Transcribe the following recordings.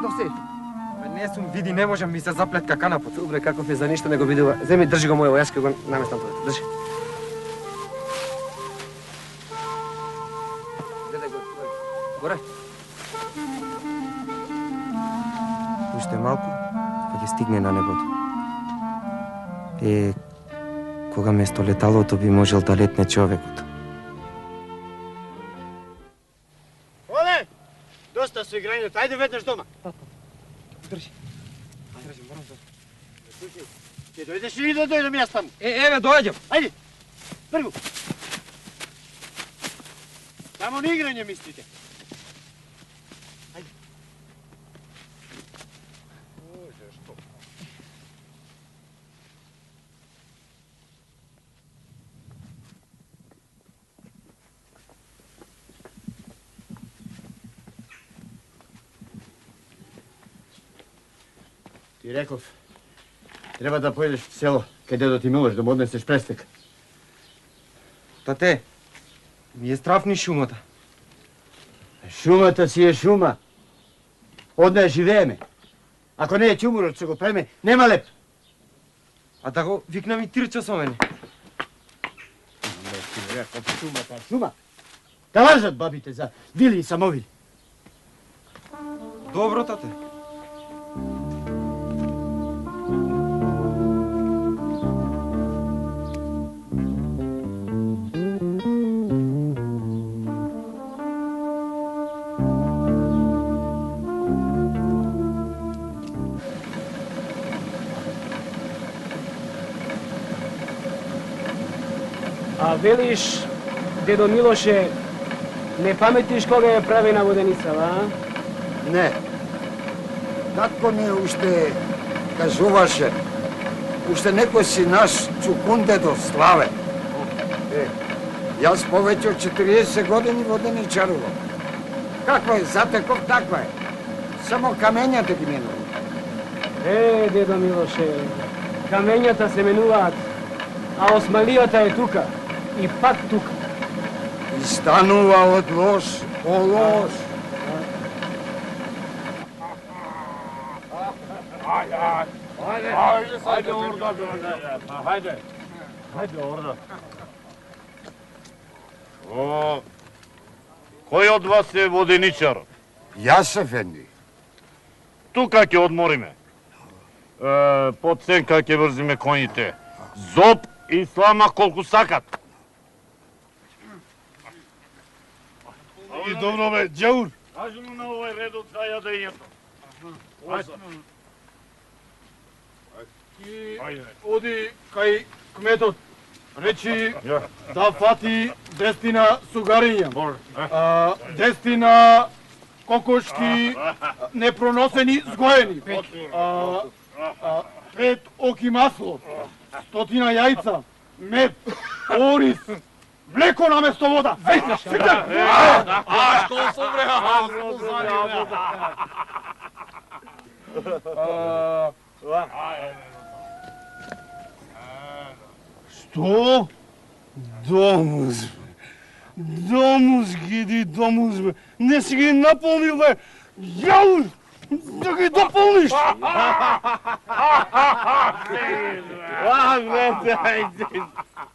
додов се? Не сум, види, не можам, ми се заплетка канапот. Добре, каков е, за ништо не го видува. Земи, држи го мојо, јас ќе го наместам тоа. Држи. Гледај го, горе. Уште малку, па ќе стигне на небото. Кога место леталото би можел да летне човекот. Оле! Доста со играњето, ајде веднаш дома. Држи. Држи, морам да... Слушај, ќе дојдеш или да дојдам јас таму? Еве, доаѓам. Ајде, прво. Само на играње мислите. Ајде. Боже, што? Ти реков, треба да појдеш в село, кај дедо ти Милош, да му однесеш престек. Тате, ми е страф ни шумата. Шумата си е шума. Од неја живееме. Ако не е ќумурот што го преме, нема леп. А да го викнам и Тирчо со мене. Не ти реков, шумата, шума. Да лажат бабите за вили и самовили. Добро, тате. А велиш, дедо Милоше, не паметиш кога ја правена воденицава, а? Не. Татко ми уште кажуваше, уште некој си наш чукундедо славе. Јас повеќе од 40 години воденичарувам. Каква е, затеков таква е. Само камењата ги менувам. Дедо Милоше, камењата се менуваат, а осмалијата е тука. И пак тука. И станува од лош по лош. Ајде орда, ајде. Ајде орда. Кој од вас е воденичар? Јас, ефенди. Тука ќе одмориме. Под сенка ќе врзиме коњите. Зоб и слама колку сакат. И добро бе, џаур. Кажи му на овој редот за јадењето. Оди кај кметот. Речи да фати 10 сугариња. 10 кокошки непроносени згоени. 5 оки масло. 100 јајца. Мед. Ориз. Млеко наместо вода. Што се Што? Домус. Домус гиди, домус бе. Не си ги наполнил бе. Јаур! Да ги дополниш!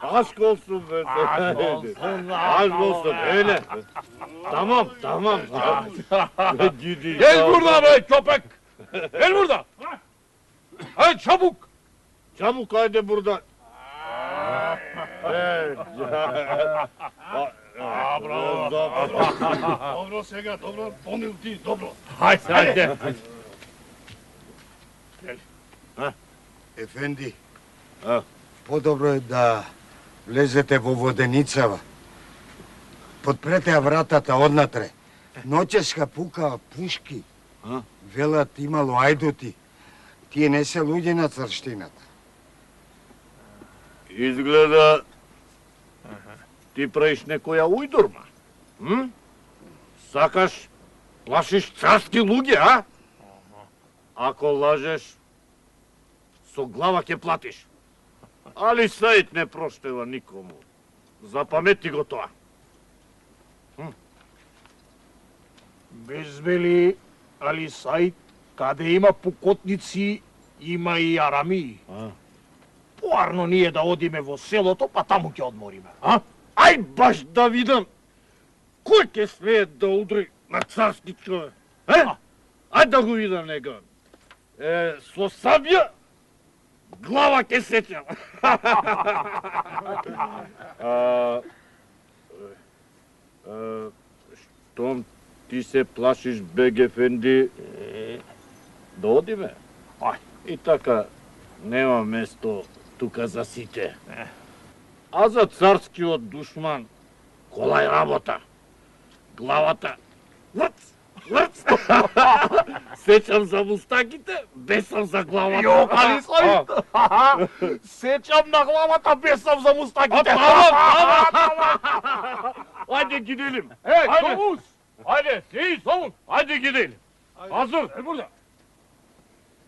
Aşk olsun be. Aşk olsun öyle. Tamam. Gel burada be köpek. Gel burada. Hadi çabuk. Çabuk haydi buradan. Bravo. Dobro сега, dobro. Понил ти, dobro. Haydi. Ефенди, подобро е да влезете во воденицава. Подпрете ја вратата однатре. Ноќеска пукаа пушки. Велат имало ајдути. Тие не се луѓе на црштината. Изгледа ти правиш некоја ујдурма. Сакаш плашиш царски луѓе, а? Ако лажеш, со глава ќе платиш. Али Саид не проштева никому. Запамети го тоа. Безбели Али Саид Каде има пукотници, има и арамии. Поарно ние да одиме во селото, па таму ќе одмориме, а? Ај баш да видам, кој ќе смее да удри на царски човек? Ај да го видам нега. Со сабја, глава ќе сечам. Штом ти се плашиш, беге Фенди, да одиме. И така, нема место тука за сите. А за царскиот душман, кола е работа. Главата, врц, врц. Сечам за мустаките, бесам за главата. Јо, али слави! Сечам на главата, бесам за мустаките. Ајде ги делим. Совус! Ајде, си, Совус, ајде ги делим. Азур,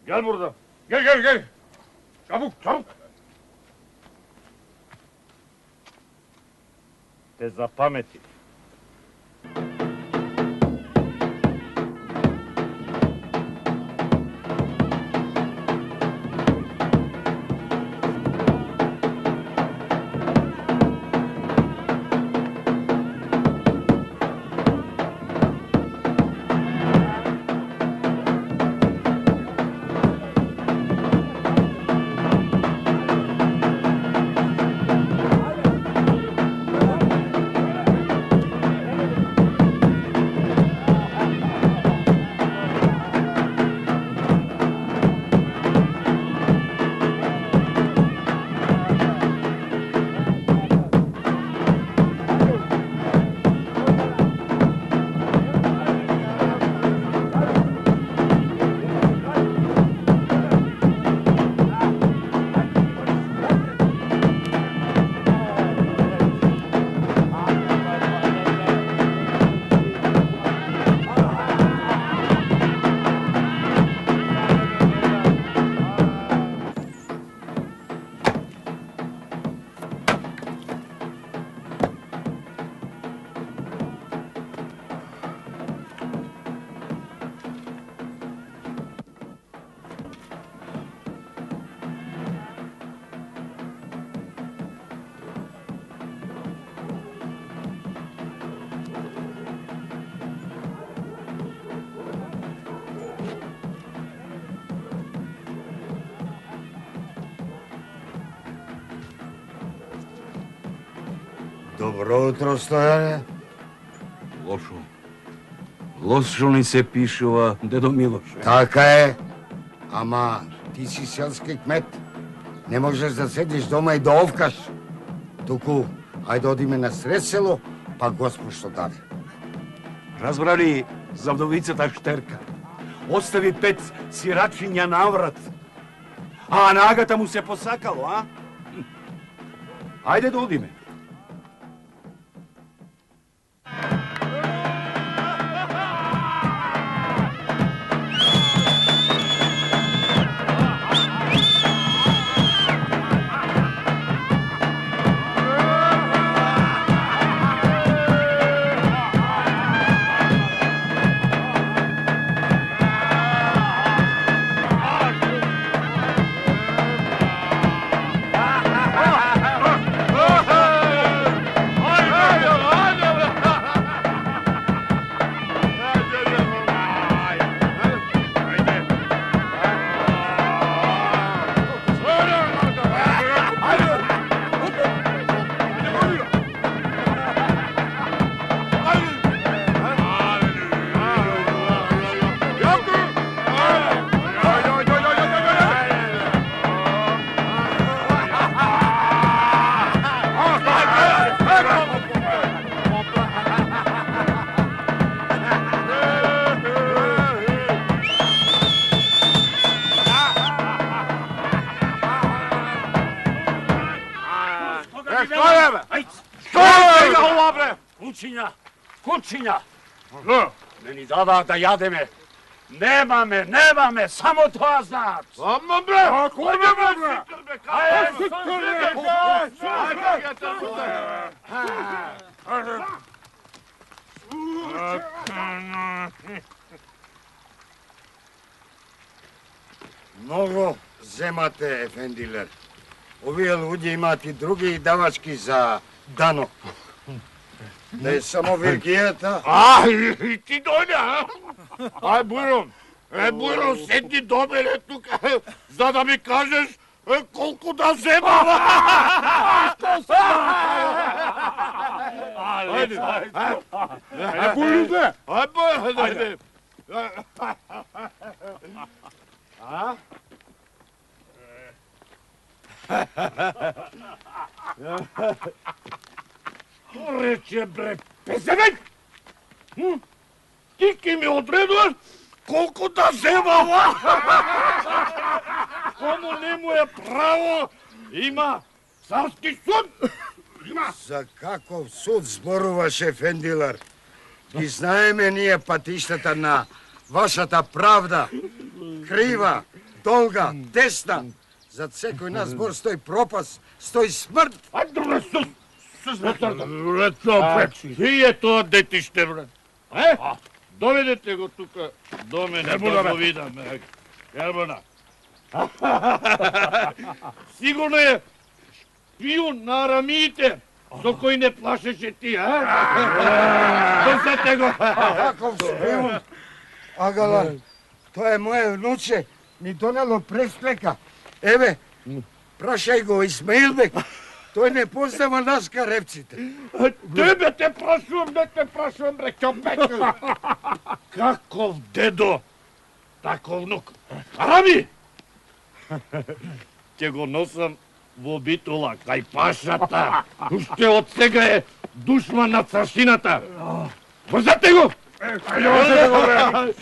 Гел бурда! Гел бурда! Гел! Чабук! Те запамети. Добро утро, Стојане. Лошо. Лошо ни се пишува, дедо Милоше. Така е, ама ти си селски кмет. Не можеш да седиш дома и да овкаш. Туку, ајде одиме на сред село, па Господ што даде. Разбрали за вдовицата Штерка. Остави 5 сирачиња наврат. А нагата му се посакало, а? Ајде да одиме. Кучиња! Не ни дадаа да јадеме. Немаме, само тоа знаат. Само бре! Кој бре? Много земате, Ефендилер. Овие луѓе имаат и други давачки за данок. Не само вергијата. И ти дојде, а? Ај, Бујро, седни до мене тука, за да ми кажеш колку да земам. Ајде. Бујлиде! Ајде. А? Рече, бре, пезевек! Ти ки ми одредуваш колку да земам, Кому не му е право, има царски суд. За каков суд зборуваш, Ефендилер? Ги знаеме ние патиштата на вашата правда. Крива, долга, тесна. Зад секој нас збор стои пропаст, стои смрт. Ајде, бре, Чие тоа детиште, бре? Доведете го тука до мене, да го видаме. Гербана. Сигурно е шпион на арамиите, со кој не плашеше ти, Досете го. Каков шпион? Агалар, тоа е моје внуче, ми донело пресплека. Еве, прашај го Исмаилбек, тој не познава нас каревците. Тебе те прашувам, бре, ќопек. Каков дедо, таков внук. Арами! Ќе го носам во битула, кај пашата. Уште од сега е душман на царшината. Возете го! Возете го, бре!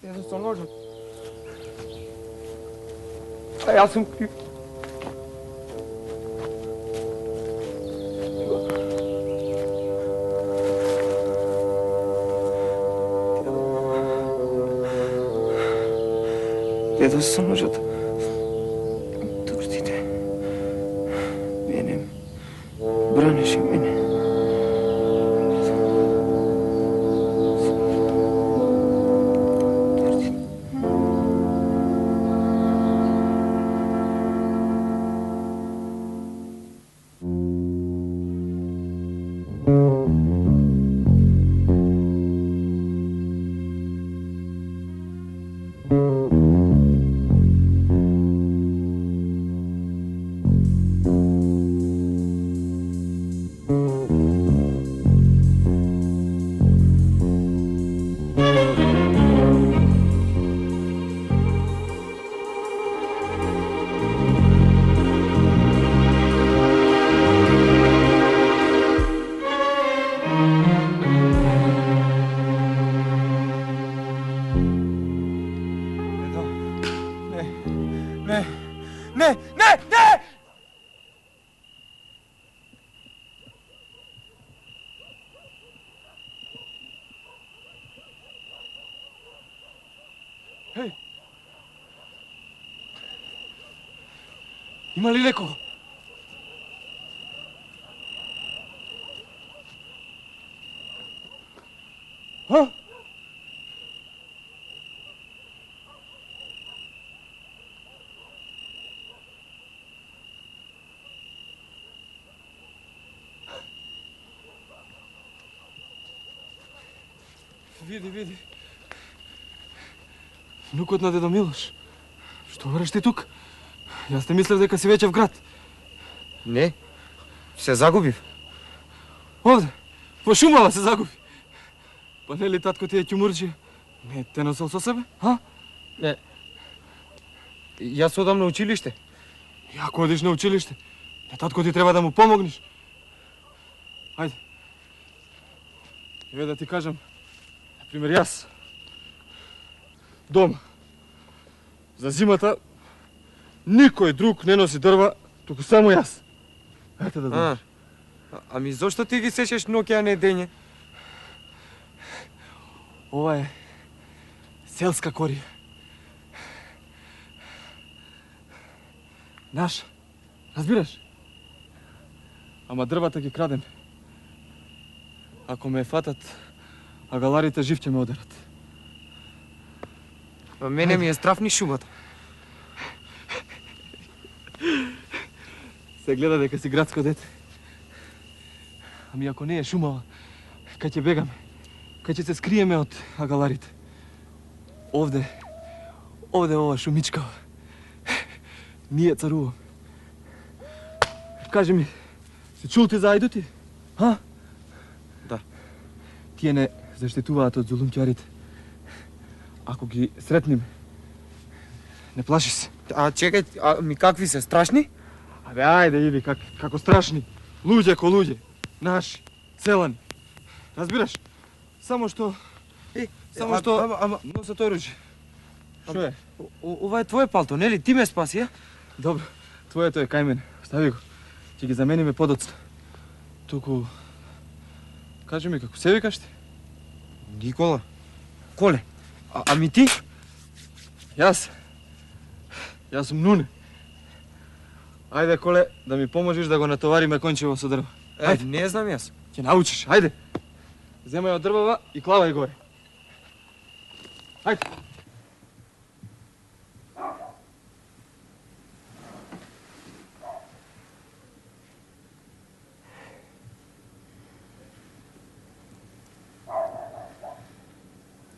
Дедо со ножот. А јас сум крив. Дедо со ножот. Турците. Мене бранеше мене. Не! Има ли леко? А? Види. Внукот на дедо Милош. Што вреш ти тук? Јас не мислев дека си веќе в град. Не, се загубив. Овде, по шумава се загуби. Па нели татко ти е ќумурџија? Не те носел со себе, а? Не. Јас одам на училиште. И ако одиш на училиште, на татко ти треба да му помогнеш. Ајде. Еве да ти кажам, например, јас. Дома. За зимата никој друг не носи дрва, туку само јас. Ете да знаеш. Ами зошто ти ги сечеш ноќе, а не дење? Ова е селска корија. Наша. Разбираш? Ама дрвата ги крадеме. Ако ме фатат, агаларите жив ќе ме одерат. А мене ми е страф ни шумата. Се гледа дека си градско дете. Ами ако не е шумава, кај ќе бегаме? Кај ќе се скриеме од агаларите? Овде ова шумичкава. Ние царувам. Кажи ми, си чул ти за ајдути? А? Да. Тие не заштитуваат од зулумќарите. Ако ги сретнеме, не плаши се. А чекај, ами какви се, страшни? Абе, ајде, Иви, како страшни. Луѓе ко луѓе. Наши, целани. Разбираш? Само што носат оружје. Што е? Ова е твое палто, нели? Ти ме спаси, а? Добро, твоето е кај мене. Стави го. Ќе ги замениме подоцна. Туку... Кажи ми, како се викаш ти? Никола. Коле. Ами ти? Јас сум Нуне. Ајде, Коле, да ми поможиш да го натовариме кончево со дрва. Ајде, не знам јас. Ќе научиш, ајде. Земај од дрвава и клавај горе. Ајде.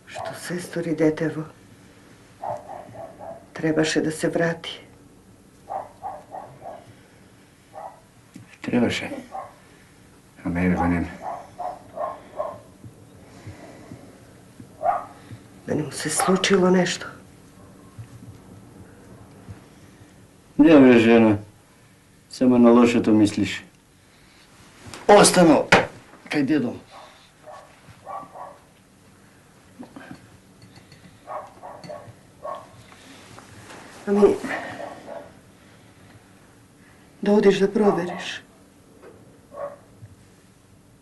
Што се стори детево? Требаше да се врати. Требаше. Ама еве го нема. Да не му се случило нешто. Не, бре, жена. Само на лошото мислиш. Останал кај дедо. Ами, да одиш да провериш.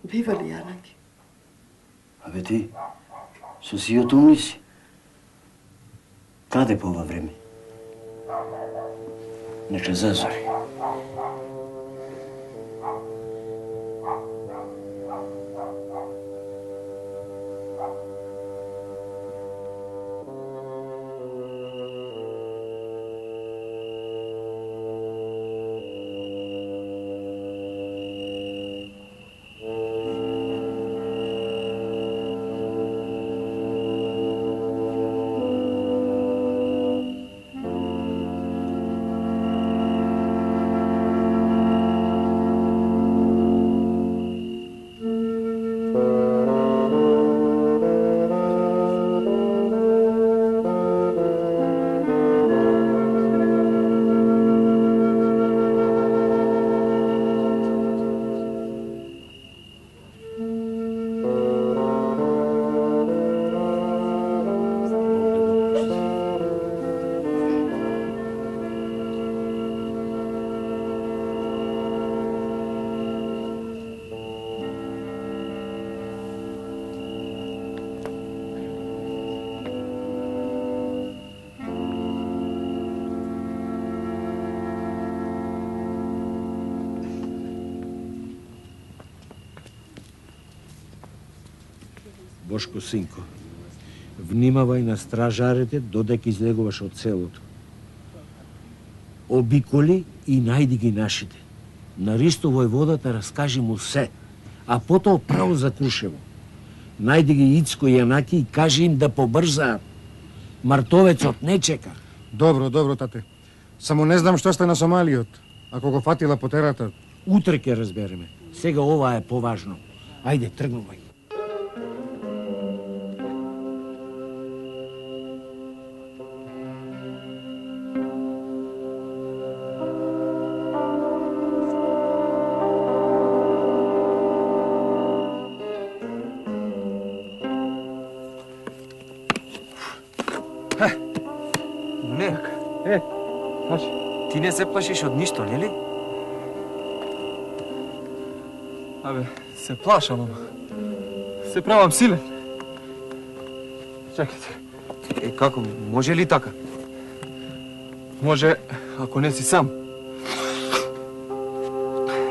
Бива ли Јанаки? Абе ти, со сијото умни си. Каде по ова време? Нека зазори. Бошко, синко, внимавај на стражарите додека излегуваш од селото. Обиколи и најди ги нашите. На Ристо војводата раскажи му се, а потоа право за Крушево. Најди ги Ицко и Јанаки и кажи им да побрзаат. Мартовецот не чека. Добро, добро, тате. Само не знам што стана со малиот. Ако го фатила потерата. Утре ќе разбереме. Сега ова е поважно. Ајде, тргнувај. Ти не се плашиш од ништо, нели? Абе, се плашам, ама. Се правам силен. Чекайте. Како, може ли така? Може, ако не си сам.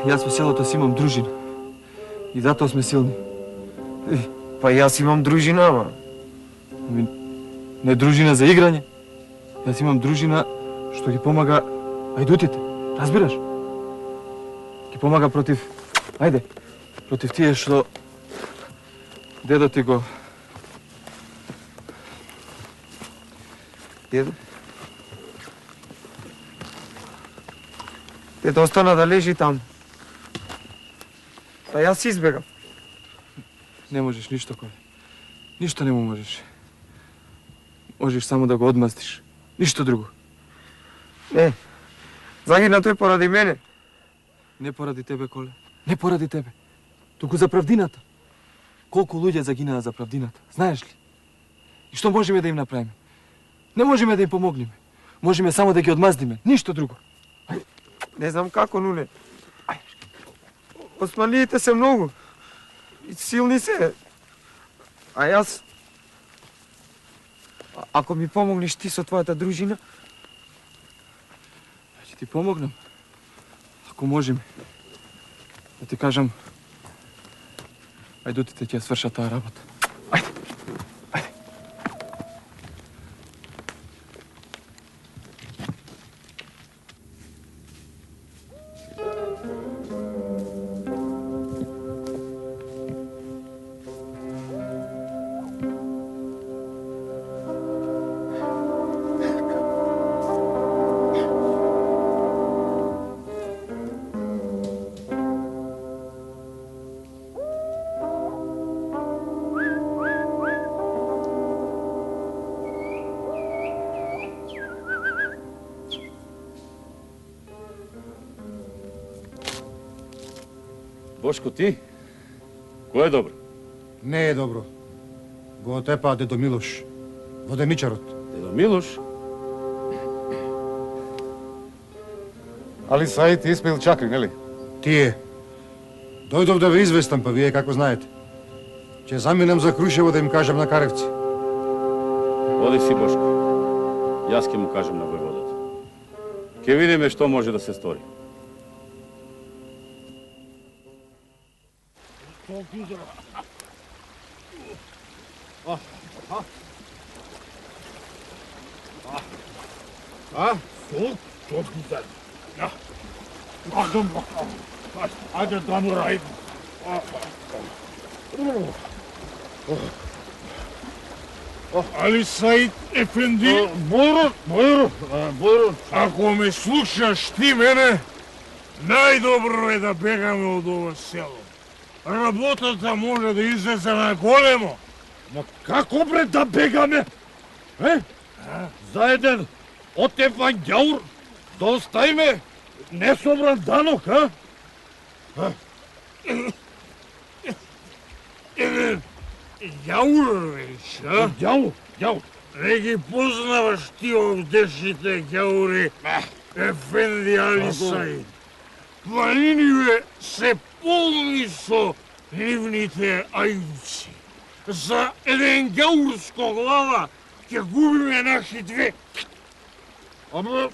Јас во селото си имам дружина. И затоа сме силни. Па јас имам дружина, ама. Не дружина за играње. Јас имам дружина што ги помага ајдутите. Разбираш? Ги помага против... Ајде. Против тие што... Дедо ти го... Дедо? Дедо остана да лежи таму. Па јас избегав. Не можеш ништо, Коле. Ништо не му можеш. Можеш само да го одмастиш. Ништо друго. Не. Загина тој поради мене. Не поради тебе, Коле. Не поради тебе. Туку за правдината. Колку луѓе загинаа за правдината. Знаеш ли? И што можеме да им направиме? Не можеме да им помогнеме. Можеме само да ги одмаздиме. Ништо друго. Не знам како, нуле. Османиите се многу. И силни се. А јас... Ако ми помогнеш ти со твојата дружина... Ќе ти помогнам. Ако можеме. Да ти кажам... Ајдутите ќе ја свршат таа работа. Ајде. Ајде. Бошко, ти? Кој е добро? Не е добро. Го отепа дедо Милош, воденичарот. Дедо Милош? Али Саид и Исмаил чакри, нели? Тие. Дојдов да ве известам, па вие како знаете. Ќе заминем за Крушево да им кажам на Каревци. Оди си, Бошко. Јас ќе му кажам на војводата. Ќе видиме што може да се стори. Ајде да му рајдем. Али Саид Ефенди, Бојро, ако ме слушаш ти мене, најдобро е да бегаме од ова село. Работата може да излезе на големо. Ма како бре да бегаме? За еден отепан ѓаур да оставиме несобран данок, Еден ѓаур, велиш, а? Ѓаур. Не ги познаваш ти овдешните ѓаури, Ефенди Али Саид. Планините се полни со нивните ајуци. За еден ѓаурско глава ќе губиме наши две. Ама,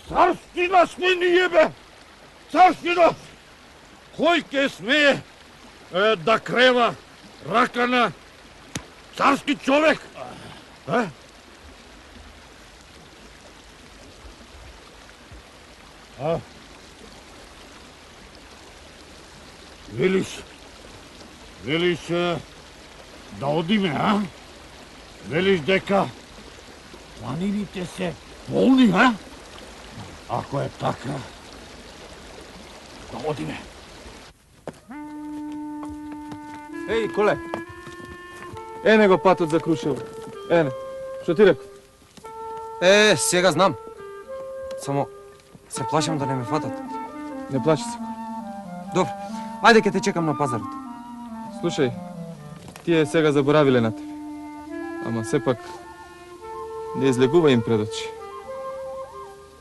царствина сме ние, бе! Царствина! Кој ќе смее да крева рака на царски човек? Велиш, Велиш да одиме, а? Велиш дека планините се полни, а? Ако е така, да одиме. Ей, Коле! Ене го патот за Крушево. Ене, што ти реков? Сега знам. Само се плашам да не ме фатат. Не плачи се. Добро, ајде ке те чекам на пазарот. Слушај, тие сега заборавиле на тебе. Ама сепак не излегува им пред очи.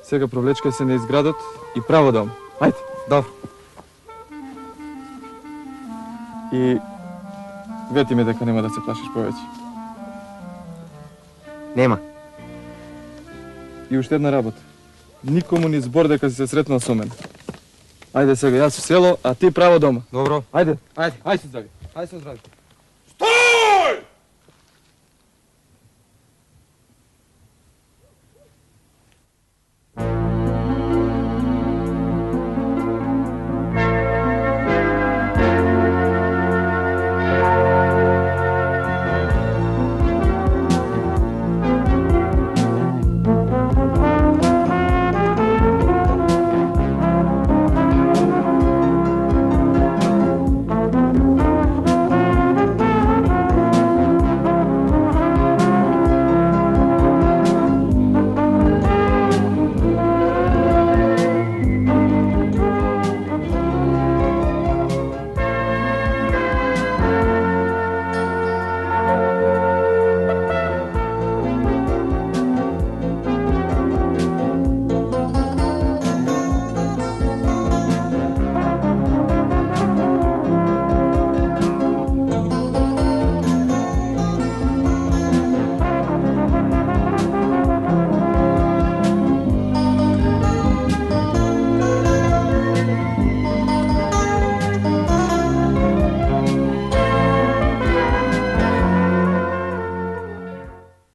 Сега провлечкај се на изградот и право дома. Ајде. Добро. И вети ме дека нема да се плашиш повеќе. Нема. И уште една работа. Никому ни збор дека си се сретнал со мене. Ајде сега, јас во село, а ти право дома. Добро. Ајде. Ајде. Ајде се здрави. Ајде се здрави.